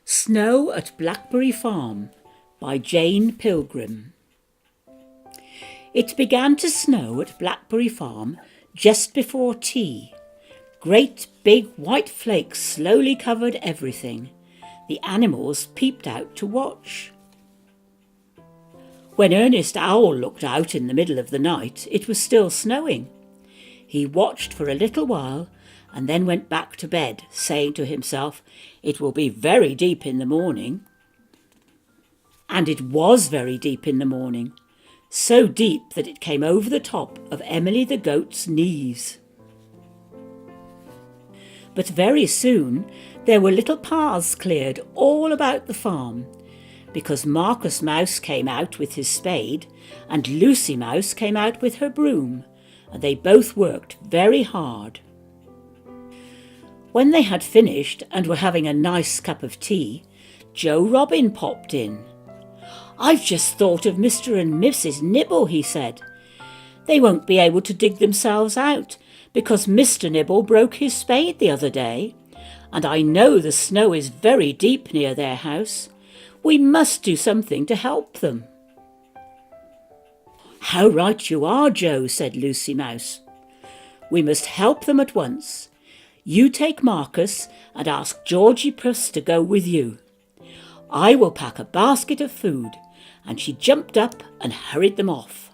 Snow at Blackberry Farm by Jane Pilgrim. It began to snow at Blackberry Farm just before tea. Great big white flakes slowly covered everything. The animals peeped out to watch. When Ernest Owl looked out in the middle of the night, it was still snowing. He watched for a little while and then went back to bed, saying to himself, "It will be very deep in the morning." And it was very deep in the morning, so deep that it came over the top of Emily the goat's knees. But very soon there were little paths cleared all about the farm, because Marcus Mouse came out with his spade and Lucy Mouse came out with her broom, and they both worked very hard. When they had finished and were having a nice cup of tea, Joe Robin popped in. "I've just thought of Mr. and Mrs. Nibble," he said. "They won't be able to dig themselves out because Mr. Nibble broke his spade the other day, and I know the snow is very deep near their house. We must do something to help them." "How right you are, Joe," said Lucy Mouse. "We must help them at once. You take Marcus and ask Georgie Puss to go with you. I will pack a basket of food," and she jumped up and hurried them off.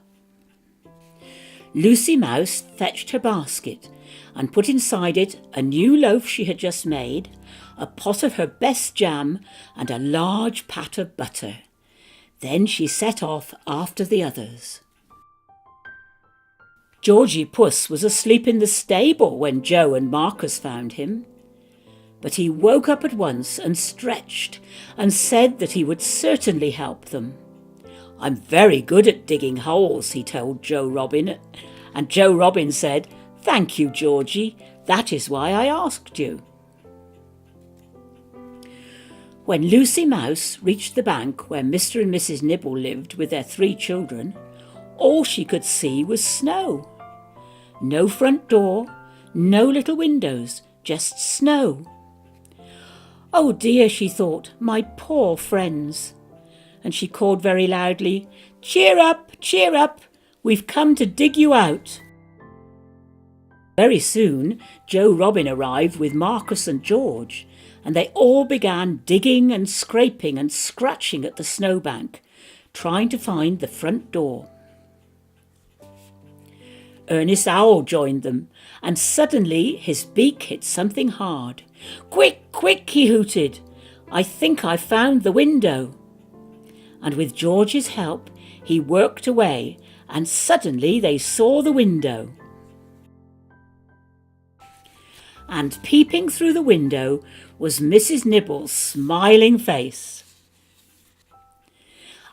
Lucy Mouse fetched her basket and put inside it a new loaf she had just made, a pot of her best jam and a large pat of butter. Then she set off after the others. Georgie Puss was asleep in the stable when Joe and Marcus found him. But he woke up at once and stretched and said that he would certainly help them. "I'm very good at digging holes," he told Joe Robin, and Joe Robin said, "Thank you, Georgie, that is why I asked you." When Lucy Mouse reached the bank where Mr. and Mrs. Nibble lived with their 3 children, all she could see was snow. No front door, no little windows, just snow. "Oh dear," she thought, "my poor friends." And she called very loudly, "Cheer up, cheer up, we've come to dig you out." Very soon Joe Robin arrived with Marcus and George, and they all began digging and scraping and scratching at the snowbank, trying to find the front door. Ernest Owl joined them, and suddenly his beak hit something hard. "Quick, quick," he hooted. "I think I've found the window." And with George's help he worked away, and suddenly they saw the window. And peeping through the window was Mrs. Nibble's smiling face.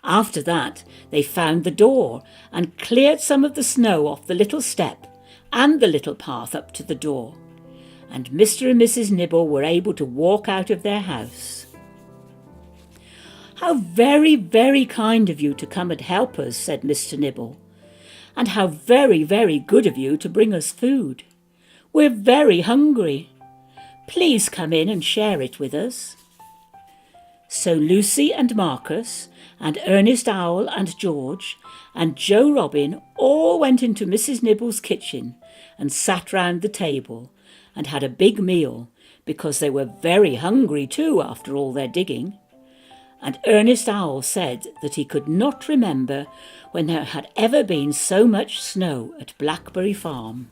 After that they found the door and cleared some of the snow off the little step and the little path up to the door, and Mr. and Mrs. Nibble were able to walk out of their house. "How very, very kind of you to come and help us," said Mr. Nibble, "and how very, very good of you to bring us food. We're very hungry. Please come in and share it with us." So Lucy and Marcus and Ernest Owl and George and Joe Robin all went into Mrs. Nibble's kitchen and sat round the table and had a big meal, because they were very hungry too after all their digging. And Ernest Owl said that he could not remember when there had ever been so much snow at Blackberry Farm.